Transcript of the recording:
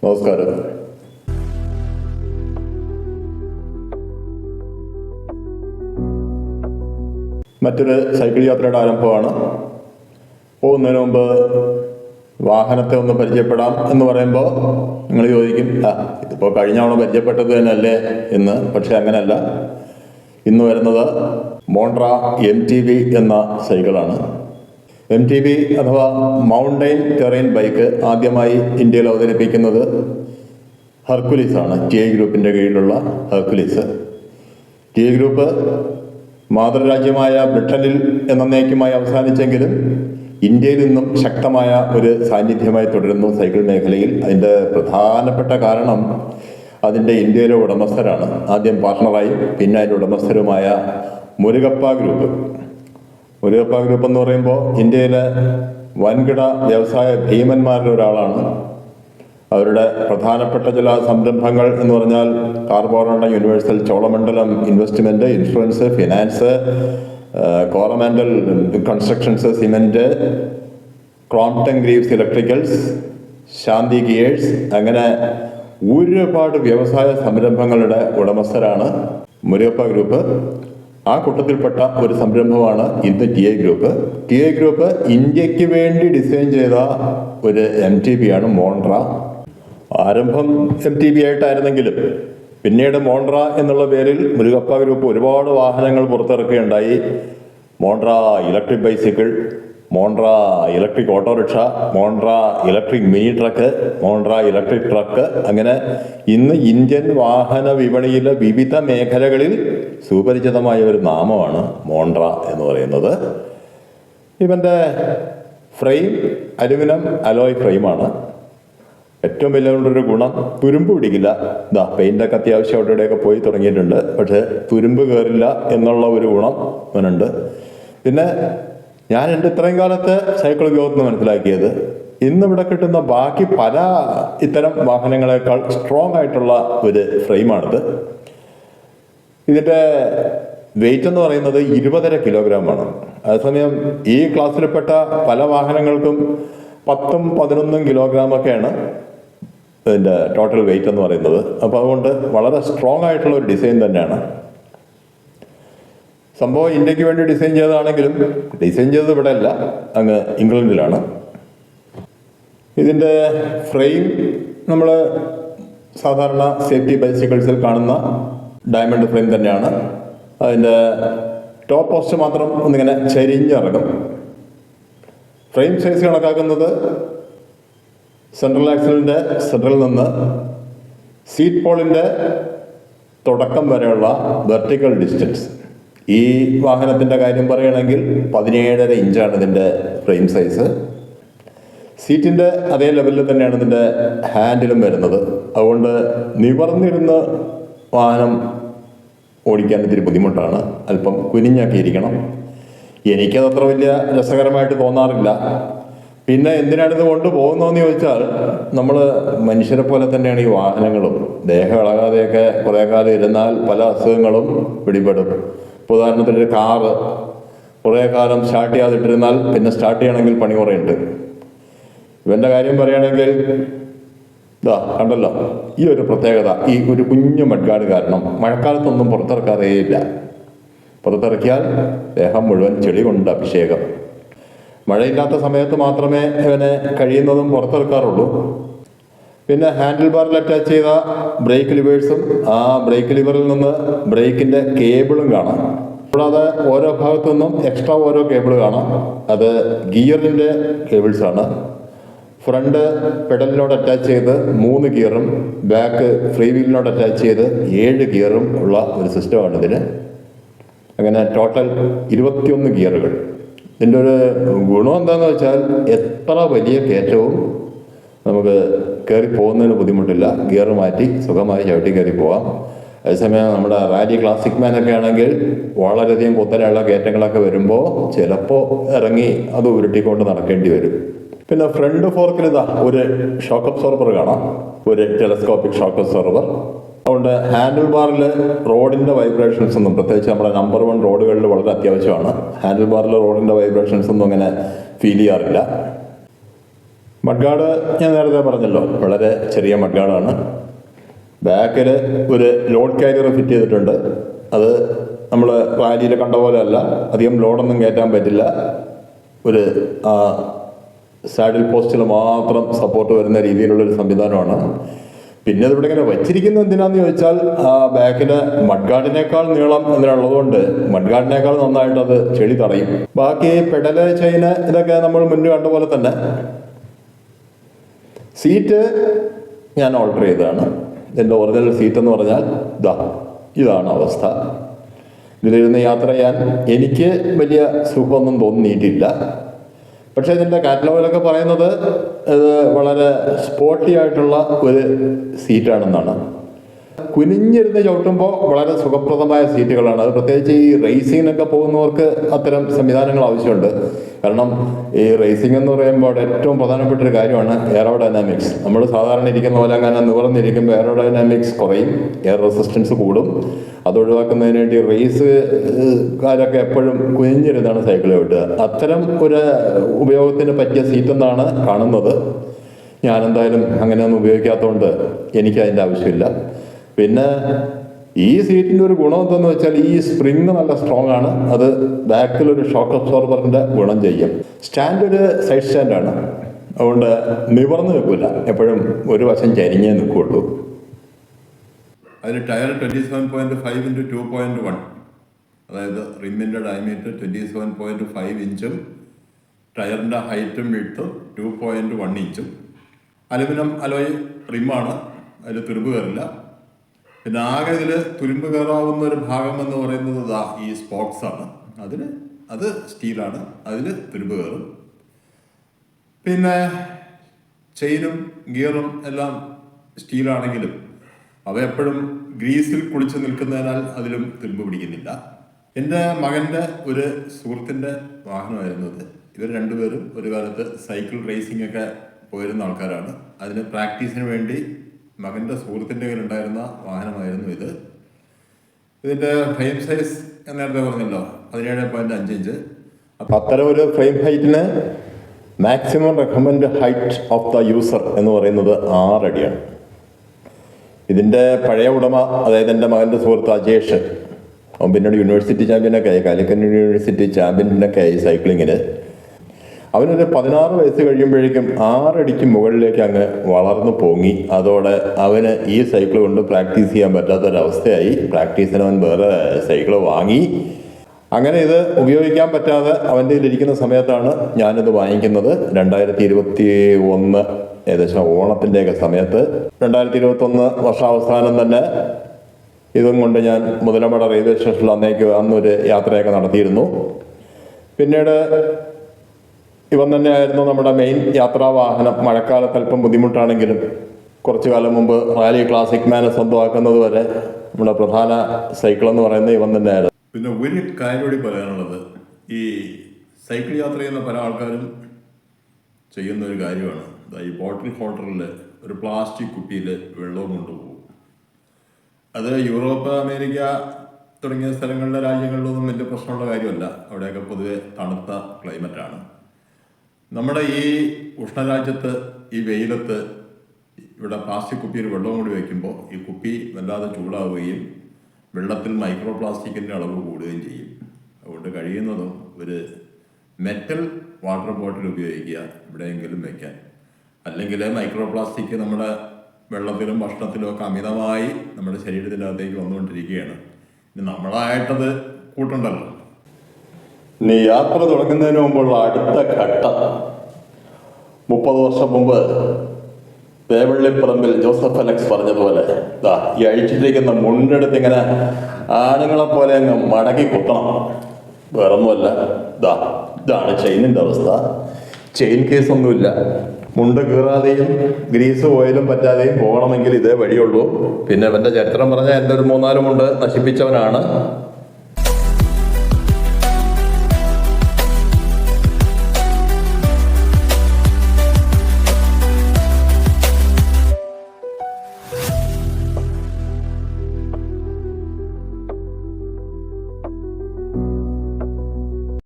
നമസ്കാരം. മറ്റൊരു സൈക്കിൾ യാത്രയുടെ ആരംഭമാണ്. പോകുന്നതിന് മുമ്പ് വാഹനത്തെ ഒന്ന് പരിചയപ്പെടാം എന്ന് പറയുമ്പോൾ നിങ്ങൾ ചോദിക്കും, ഇതിപ്പോൾ കഴിഞ്ഞ തവണ പരിചയപ്പെട്ടത് തന്നെയല്ലേ എന്ന്. പക്ഷെ അങ്ങനെയല്ല. ഇന്ന് വരുന്നത് മോണ്ട്ര MTB എന്ന സൈക്കിളാണ്. MTB അഥവാ മൗണ്ടൈൻ ടെറൈൻ ബൈക്ക് ആദ്യമായി ഇന്ത്യയിൽ അവതരിപ്പിക്കുന്നത് ഹെർക്കുലീസാണ്. TI ഗ്രൂപ്പിൻ്റെ കീഴിലുള്ള ഹെർക്കുലീസ്. TI ഗ്രൂപ്പ് മാതൃരാജ്യമായ ബ്രിട്ടനിൽ എന്നേക്കുമായി അവസാനിച്ചെങ്കിലും ഇന്ത്യയിൽ നിന്നും ശക്തമായ ഒരു സാന്നിധ്യമായി തുടരുന്നു സൈക്കിൾ മേഖലയിൽ. അതിൻ്റെ പ്രധാനപ്പെട്ട കാരണം അതിൻ്റെ ഇന്ത്യയിലെ ഉടമസ്ഥരാണ്. ആദ്യം പാർട്ണറായി പിന്നെ അതിൻ്റെ ഉടമസ്ഥരുമായ മുരുകപ്പ ഗ്രൂപ്പ്. മുരുകപ്പ ഗ്രൂപ്പ് എന്ന് പറയുമ്പോൾ ഇന്ത്യയിലെ വൻകിട വ്യവസായ ഭീമന്മാരിൽ ഒരാളാണ്. അവരുടെ പ്രധാനപ്പെട്ട ചില സംരംഭങ്ങൾ എന്ന് പറഞ്ഞാൽ Carborundum Universal, Cholamandalam investment, insurance, finance, Coromandel constructions, cement, Crompton Greaves electricals, Shanti gears, അങ്ങനെ ഒരുപാട് വ്യവസായ സംരംഭങ്ങളുടെ ഉടമസ്ഥരാണ് മുരുകപ്പ ഗ്രൂപ്പ്. ആ കൂട്ടത്തിൽപ്പെട്ട ഒരു സംരംഭമാണ് ഇന്ന് TI ഗ്രൂപ്പ്. TI ഗ്രൂപ്പ് ഇന്ത്യക്ക് വേണ്ടി ഡിസൈൻ ചെയ്ത ഒരു MTB ആണ് മോണ്ട്ര. ആരംഭം MTB ആയിട്ടായിരുന്നെങ്കിലും പിന്നീട് മോണ്ട്ര എന്നുള്ള പേരിൽ മുരുകപ്പ ഗ്രൂപ്പ് ഒരുപാട് വാഹനങ്ങൾ പുറത്തിറക്കുകയുണ്ടായി. Montra electric bicycle, Montra electric autorickshaw, Montra electric mini truck, Montra electric truck, അങ്ങനെ ഇന്ന് ഇന്ത്യൻ വാഹന വിപണിയിലെ വിവിധ മേഖലകളിൽ സുപരിചിതമായ ഒരു നാമമാണ് മോണ്ട്ര എന്ന് പറയുന്നത്. ഇവൻ്റെ ഫ്രെയിം അലുമിനിയം അലോയ് ഫ്രെയിമാണ്. ഏറ്റവും വലിയൊരു ഗുണം, തുരുമ്പ് പിടിക്കില്ല. പെയിൻ്റൊക്കെ അത്യാവശ്യം അവിടെയൊക്കെ പോയി തുടങ്ങിയിട്ടുണ്ട്, പക്ഷേ തുരുമ്പ് കയറില്ല എന്നുള്ള ഒരു ഗുണം അവനുണ്ട്. പിന്നെ ഞാൻ എൻ്റെ ഇത്രയും കാലത്തെ സൈക്കിൾ ഉപയോഗത്തിന് മനസ്സിലാക്കിയത്, ഇന്നിവിടെ കിട്ടുന്ന ബാക്കി പല ഇത്തരം വാഹനങ്ങളെക്കാൾ സ്ട്രോങ് ആയിട്ടുള്ള ഒരു ഫ്രെയിമാണിത്. ഇതിൻ്റെ വെയിറ്റ് എന്ന് പറയുന്നത് 20.5 കിലോഗ്രാമാണ്. അതേസമയം ഈ ക്ലാസ്സിൽപ്പെട്ട പല വാഹനങ്ങൾക്കും 10-11 കിലോഗ്രാമൊക്കെയാണ് ഇതിൻ്റെ ടോട്ടൽ വെയിറ്റ് എന്ന് പറയുന്നത്. അപ്പോൾ അതുകൊണ്ട് വളരെ സ്ട്രോങ് ആയിട്ടുള്ള ഒരു ഡിസൈൻ തന്നെയാണ്. സംഭവം ഇന്ത്യക്ക് വേണ്ടി ഡിസൈൻ ചെയ്തതാണെങ്കിലും ഡിസൈൻ ചെയ്തത് ഇവിടെ അല്ല, അങ്ങ് ഇംഗ്ലണ്ടിലാണ്. ഇതിൻ്റെ ഫ്രെയിം നമ്മൾ സാധാരണ സേഫ്റ്റി ബൈസിക്കിൾസിൽ കാണുന്ന ഡയമണ്ട് ഫ്രെയിം തന്നെയാണ്. അതിൻ്റെ ടോപ്പ് പോസ്റ്റ് മാത്രം ഒന്നിങ്ങനെ ചരിഞ്ഞിറങ്ങും. ഫ്രെയിം സൈസ് കണക്കാക്കുന്നത് സെൻട്രൽ ആക്സിലിൻ്റെ സെൻട്രൽ നിന്ന് സീറ്റ് പോളിൻ്റെ തുടക്കം വരെയുള്ള വെർട്ടിക്കൽ ഡിസ്റ്റൻസ്. ഈ വാഹനത്തിൻ്റെ കാര്യം പറയുകയാണെങ്കിൽ 17.5 ഇഞ്ചാണ് ഇതിൻ്റെ ഫ്രെയിം സൈസ്. സീറ്റിൻ്റെ അതേ ലെവലിൽ തന്നെയാണ് ഇതിൻ്റെ ഹാൻഡിലും വരുന്നത്. അതുകൊണ്ട് നിവർന്നിരുന്ന് വാഹനം ഓടിക്കാൻ ഇത്തിരി ബുദ്ധിമുട്ടാണ്. അല്പം കുനിഞ്ഞാക്കിയിരിക്കണം. എനിക്കതത്ര വലിയ രസകരമായിട്ട് തോന്നാറില്ല. പിന്നെ എന്തിനാണിത് കൊണ്ടുപോകുന്നതെന്ന് ചോദിച്ചാൽ, നമ്മൾ മനുഷ്യരെ പോലെ തന്നെയാണ് ഈ വാഹനങ്ങളും. ദേഹം ഇളകാതെയൊക്കെ കുറേ കാലം ഇരുന്നാൽ പല അസുഖങ്ങളും പിടിപെടും. ഉദാഹരണത്തിന് ഒരു കാറ് കുറേ കാലം സ്റ്റാർട്ട് ചെയ്യാതിട്ടിരുന്നാൽ പിന്നെ സ്റ്റാർട്ട് ചെയ്യണമെങ്കിൽ പണി കുറയുണ്ട്. ഇവൻ്റെ കാര്യം പറയുകയാണെങ്കിൽ കണ്ടല്ലോ, ഈ ഒരു പ്രത്യേകത, ഈ ഒരു കുഞ്ഞു മഡ്ഗാർഡ് കാരണം മഴക്കാലത്തൊന്നും പുറത്തിറക്കാറേയില്ല. പുറത്തിറക്കിയാൽ ദേഹം മുഴുവൻ ചെളി കൊണ്ട് അഭിഷേകം. മഴയില്ലാത്ത സമയത്ത് മാത്രമേ ഇവനെ കഴിയുന്നതും പുറത്തിറക്കാറുള്ളൂ. പിന്നെ ഹാൻഡിൽ ബാറിൽ അറ്റാച്ച് ചെയ്ത ബ്രേക്ക് ലിവേഴ്സും ആ ബ്രേക്ക് ലിവറിൽ നിന്ന് ബ്രേക്കിൻ്റെ കേബിളും കാണാം. കൂടാതെ ഓരോ ഭാഗത്തു നിന്നും എക്സ്ട്രാ ഓരോ കേബിൾ കാണാം. അത് ഗിയറിൻ്റെ കേബിൾസാണ്. ഫ്രണ്ട് പെഡലിനോട് അറ്റാച്ച് ചെയ്ത് 3 ഗിയറും ബാക്ക് ഫ്രീ വീലിനോട് അറ്റാച്ച് ചെയ്ത് 7 ഗിയറും ഉള്ള ഒരു സിസ്റ്റമാണ് ഇതിന്. അങ്ങനെ ടോട്ടൽ 21 ഗിയറുകൾ. ഇതിൻ്റെ ഒരു ഗുണം എന്താണെന്ന് വെച്ചാൽ, എത്ര വലിയ കയറ്റവും നമുക്ക് കയറി പോകുന്നതിന് ബുദ്ധിമുട്ടില്ല. ഗിയർ മാറ്റി സുഖമായി ചവിട്ടി കയറി പോവാം. അതേസമയം നമ്മുടെ റാലി ക്ലാസിക് മാനൊക്കെ ആണെങ്കിൽ വളരെയധികം കുത്തനെയുള്ള കയറ്റങ്ങളൊക്കെ വരുമ്പോൾ ചിലപ്പോൾ ഇറങ്ങി അത് ഉരുട്ടിക്കൊണ്ട് നടക്കേണ്ടി വരും. പിന്നെ ഫ്രണ്ട് ഫോർക്കിൽ ഒരു ഷോക്ക് അബ്സോർബർ കാണാം, ഒരു ടെലസ്കോപ്പിക് ഷോക്ക് അബ്സോർബർ. അതുകൊണ്ട് ഹാൻഡിൽ ബാറിൽ റോഡിൻ്റെ വൈബ്രേഷൻസ് ഒന്നും, പ്രത്യേകിച്ച് നമ്മുടെ നമ്പർ 1 റോഡുകളിൽ വളരെ അത്യാവശ്യമാണ്. ഹാൻഡിൽ ബാറിൽ റോഡിൻ്റെ വൈബ്രേഷൻസ് ഒന്നും അങ്ങനെ ഫീൽ ചെയ്യാറില്ല. മഡ്ഗാർഡ് ഞാൻ നേരത്തെ പറഞ്ഞല്ലോ, വളരെ ചെറിയ മഡ്ഗാർഡാണ്. ബാക്കിൽ ഒരു ലോഡ് കാരിയർ ഫിറ്റ് ചെയ്തിട്ടുണ്ട്. അത് നമ്മൾ റാലിയിൽ കണ്ട പോലെ അല്ല, അധികം ലോഡൊന്നും കയറ്റാൻ പറ്റില്ല. ഒരു സാഡിൽ പോസ്റ്റിൽ മാത്രം സപ്പോർട്ട് വരുന്ന രീതിയിലുള്ളൊരു സംവിധാനമാണ്. പിന്നെ അതിവിടെ ഇങ്ങനെ വച്ചിരിക്കുന്നത് എന്തിനാന്ന് ചോദിച്ചാൽ, ബാക്കിൽ മഡ്ഗാർഡിനേക്കാൾ നീളം ഇതിനുള്ളതുകൊണ്ട് മഡ്ഗാർഡിനേക്കാൾ നന്നായിട്ട് അത് ചെളി തടയും. ബാക്കി പെഡല്, ചെയിന് ഇതൊക്കെ നമ്മൾ മുന്നേ കണ്ട പോലെ തന്നെ. സീറ്റ് ഞാൻ ഓൾട്ടർ ചെയ്തതാണ്. ഇതിൻ്റെ ഒറിജിനൽ സീറ്റ് എന്ന് പറഞ്ഞാൽ ഇതാണ് അവസ്ഥ. ഇതിലിരുന്ന് യാത്ര ചെയ്യാൻ എനിക്ക് വലിയ സുഖമൊന്നും തോന്നിയിട്ടില്ല. പക്ഷേ ഇതിൻ്റെ കാറ്റലോഗിലൊക്കെ പറയുന്നത് ഇത് വളരെ സ്പോർട്ടി ആയിട്ടുള്ള ഒരു സീറ്റാണെന്നാണ്. കുനിഞ്ഞിരുന്ന് ചവിട്ടുമ്പോൾ വളരെ സുഖപ്രദമായ സീറ്റുകളാണ്. അത് പ്രത്യേകിച്ച് ഈ റേസിങ്ങിനൊക്കെ പോകുന്നവർക്ക് അത്തരം സംവിധാനങ്ങൾ ആവശ്യമുണ്ട്. കാരണം ഈ റേസിംഗ് എന്ന് പറയുമ്പോൾ ഏറ്റവും പ്രധാനപ്പെട്ട ഒരു കാര്യമാണ് എയറോഡൈനാമിക്സ്. നമ്മൾ സാധാരണ ഇരിക്കുന്ന പോലെ അങ്ങനെ നിവർന്നിരിക്കുമ്പോൾ എയറോഡൈനാമിക്സ് കുറയും, എയർ റെസിസ്റ്റൻസ് കൂടും. അത് ഒഴിവാക്കുന്നതിന് വേണ്ടി റേസുകാരൊക്കെ എപ്പോഴും കുനിഞ്ഞിരുന്നാണ് സൈക്കിൾ ചവിട്ടുക. അത്തരം ഒരു ഉപയോഗത്തിന് പറ്റിയ സീറ്റെന്നാണ് കാണുന്നത്. ഞാനെന്തായാലും അങ്ങനെയൊന്നും ഉപയോഗിക്കാത്തതുകൊണ്ട് എനിക്ക് അതിൻ്റെ ആവശ്യമില്ല. പിന്നെ ഈ സീറ്റിൻ്റെ ഒരു ഗുണം എന്താണെന്ന് വെച്ചാൽ, ഈ സ്പ്രിങ് നല്ല സ്ട്രോങ് ആണ്. അത് ബാക്കിലൊരു ഷോക്ക് അബ്സോർബറിൻ്റെ ഗുണം ചെയ്യും. സ്റ്റാൻഡ് ഒരു സൈഡ് സ്റ്റാൻഡാണ്, അതുകൊണ്ട് നിവർന്ന് നിൽക്കില്ല, എപ്പോഴും ഒരു വശം ചരിഞ്ഞേ നിൽക്കുകയുള്ളൂ. അതിൽ ടയർ 27.5 x 2.1, അതായത് റിമ്മിൻ്റെ ഡയമീറ്റർ 27.5 ഇഞ്ചും ടയറിൻ്റെ ഹൈറ്റും വിഡ്ത്തും 2.1 ഇഞ്ചും. അലുമിനിയം അലോയ് റിമ്മാണ്, അതിൽ തുരുമ്പ് കയറില്ല. പിന്നെ ആകെ ഇതിൽ തുരുമ്പ് കയറാവുന്ന ഒരു ഭാഗം എന്ന് പറയുന്നത് ഈ സ്പോക്സ് ആണ്. അത് സ്റ്റീലാണ്, അതിൽ തുരുമ്പ് കയറും. പിന്നെ ചെയിനും ഗിയറും എല്ലാം സ്റ്റീലാണെങ്കിലും അവ എപ്പോഴും ഗ്രീസിൽ കുളിച്ച് നിൽക്കുന്നതിനാൽ അതിലും തുരുമ്പ് പിടിക്കുന്നില്ല. എൻ്റെ മകൻ്റെ ഒരു സുഹൃത്തിൻ്റെ വാഹനമായിരുന്നത്. ഇവർ രണ്ടുപേരും ഒരു കാലത്ത് സൈക്കിൾ റേസിംഗ് ഒക്കെ പോയിരുന്ന ആൾക്കാരാണ്. അതിന് പ്രാക്ടീസിന് വേണ്ടി മകൻ്റെ സുഹൃത്തിൻ്റെ കയ്യിലുണ്ടായിരുന്ന വാഹനമായിരുന്നു ഇത്. ഇതിൻ്റെ ഫ്രെയിം സൈസ് ഞാൻ നേരത്തെ പറഞ്ഞല്ലോ, 17.5 ഇഞ്ച്. അപ്പം അത്തരം ഒരു ഫ്രെയിം ഹൈറ്റിന് maximum recommend height of the user എന്ന് പറയുന്നത് 6 അടിയാണ്. ഇതിൻ്റെ പഴയ ഉടമ, അതായത് എൻ്റെ മകൻ്റെ സുഹൃത്ത് അജേഷ്, അവൻ പിന്നീട് യൂണിവേഴ്സിറ്റി ചാമ്പ്യനൊക്കെ ആയി, കാലിക്കറ്റ് യൂണിവേഴ്സിറ്റി ചാമ്പ്യനൊക്കെ ആയി സൈക്ലിങ്ങിന്. അവനൊരു 16 വയസ്സ് കഴിയുമ്പോഴേക്കും 6 അടിക്ക് മുകളിലേക്ക് അങ്ങ് വളർന്നു പോങ്ങി. അതോടെ അവന് ഈ സൈക്കിൾ കൊണ്ട് പ്രാക്ടീസ് ചെയ്യാൻ പറ്റാത്തൊരവസ്ഥയായി. പ്രാക്ടീസിന് അവൻ വേറെ സൈക്കിൾ വാങ്ങി. അങ്ങനെ ഇത് ഉപയോഗിക്കാൻ പറ്റാതെ അവൻ്റെ ഇരിക്കുന്ന സമയത്താണ് ഞാനിത് വാങ്ങിക്കുന്നത്. 2021 ഏകദേശം ഓണത്തിൻ്റെയൊക്കെ സമയത്ത്. 2021 വർഷാവസാനം തന്നെ ഇതും കൊണ്ട് ഞാൻ മുതലമട റെയിൽവേ സ്റ്റേഷനിൽ അന്നൊരു യാത്രയൊക്കെ നടത്തിയിരുന്നു. പിന്നീട് ഇവൻ തന്നെയായിരുന്നു നമ്മുടെ മെയിൻ യാത്രാവാഹനം. മഴക്കാലത്ത് അല്പം ബുദ്ധിമുട്ടാണെങ്കിലും കുറച്ചു കാലം മുമ്പ് റാലി ക്ലാസിക് മാനെ സ്വന്തമാക്കുന്നത് വരെ നമ്മുടെ പ്രധാന സൈക്കിൾ എന്ന് പറയുന്നത് ഇവൻ തന്നെയായിരുന്നു. പിന്നെ ഒരു കാര്യം കൂടി പറയാനുള്ളത്, ഈ സൈക്കിൾ യാത്ര ചെയ്യുന്ന പല ആൾക്കാരും ചെയ്യുന്ന ഒരു കാര്യമാണ്, ഈ ബോട്ടിൽ ഹോൾഡറിൽ ഒരു പ്ലാസ്റ്റിക് കുപ്പിയിൽ വെള്ളവും കൊണ്ടുപോകും. അത് യൂറോപ്പ്, അമേരിക്ക തുടങ്ങിയ സ്ഥലങ്ങളിലെ രാജ്യങ്ങളിലൊന്നും വലിയ പ്രശ്നമുള്ള കാര്യമല്ല. അവിടെയൊക്കെ പൊതുവെ തണുത്ത ക്ലൈമറ്റാണ്. നമ്മുടെ ഈ ഉഷ്ണരാജ്യത്ത്, ഈ വെയിലത്ത് ഇവിടെ പ്ലാസ്റ്റിക് കുപ്പിയിൽ വെള്ളം കൂടി വയ്ക്കുമ്പോൾ ഈ കുപ്പി വല്ലാതെ ചൂടാവുകയും വെള്ളത്തിൽ മൈക്രോ പ്ലാസ്റ്റിക്കിൻ്റെ അളവ് കൂടുകയും ചെയ്യും. അതുകൊണ്ട് കഴിയുന്നതും ഒരു മെറ്റൽ വാട്ടർ ബോട്ടിൽ ഉപയോഗിക്കുക എവിടെയെങ്കിലും വയ്ക്കാൻ. അല്ലെങ്കിൽ മൈക്രോ പ്ലാസ്റ്റിക് നമ്മുടെ വെള്ളത്തിലും ഭക്ഷണത്തിലും ഒക്കെ അമിതമായി നമ്മുടെ ശരീരത്തിനകത്തേക്ക് വന്നുകൊണ്ടിരിക്കുകയാണ്. ഇനി നമ്മളായിട്ടത് കൂട്ടണ്ടല്ലോ. ഇനി യാത്ര തുടങ്ങുന്നതിന് മുമ്പുള്ള അടുത്ത ഘട്ടം, 30 വർഷം മുമ്പ് വേവള്ളിപ്പറമ്പിൽ ജോസഫ് അലക്സ് പറഞ്ഞതുപോലെ ഈ അഴിച്ചിട്ടിരിക്കുന്ന മുണ്ടെടുത്ത് ഇങ്ങനെ ആണുങ്ങളെ പോലെ അങ്ങ് മടക്കി കുത്തണം. വേറൊന്നുമല്ല, ഇതാണ് ചെയിനിൻ്റെ അവസ്ഥ. ചെയിൻ കേസൊന്നുമില്ല. മുണ്ട് കീറാതെയും ഗ്രീസ് ഓയിലും പറ്റാതെയും പോകണമെങ്കിൽ ഇതേ വഴിയുള്ളൂ. പിന്നെ അവൻ്റെ ചരിത്രം പറഞ്ഞാൽ എൻ്റെ ഒരു 3-4 മുണ്ട് നശിപ്പിച്ചവനാണ്.